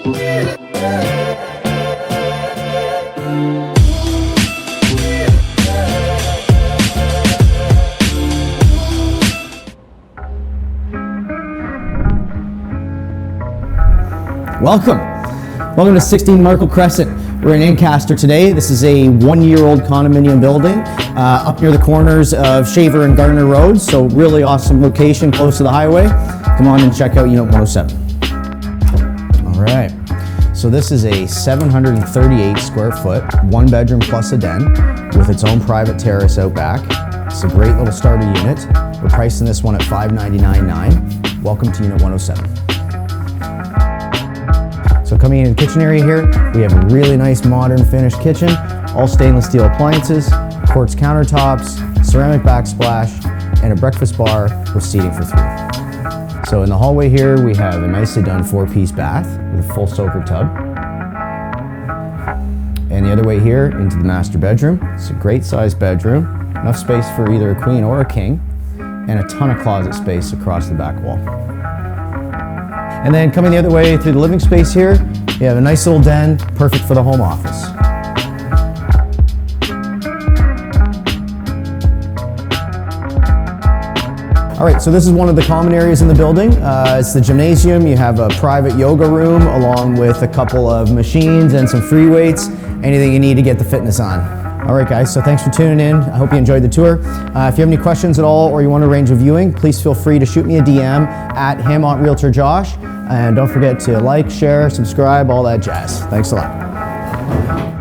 Welcome to 16 Markle Crescent. We're in Ancaster today. This is a one-year-old condominium building up near the corners of Shaver and Garner Roads, so really awesome location close to the highway. Come on and check out Unit 107. All right, so this is a 738 square foot, one bedroom plus a den with its own private terrace out back. It's a great little starter unit. We're pricing this one at $599,900. Welcome to Unit 107. So coming into the kitchen area here, we have a really nice modern finished kitchen, all stainless steel appliances, quartz countertops, ceramic backsplash, and a breakfast bar with seating for 3. So in the hallway here, we have a nicely done 4-piece bath with a full soaker tub. And the other way here into the master bedroom. It's a great sized bedroom, enough space for either a queen or a king, and a ton of closet space across the back wall. And then coming the other way through the living space here, you have a nice little den, perfect for the home office. All right, so this is one of the common areas in the building. It's the gymnasium. You have a private yoga room along with a couple of machines and some free weights, anything you need to get the fitness on. All right, guys, so thanks for tuning in. I hope you enjoyed the tour. If you have any questions at all or you want to arrange a viewing, please feel free to shoot me a DM at Hammond Realtor Josh. And don't forget to like, share, subscribe, all that jazz. Thanks a lot.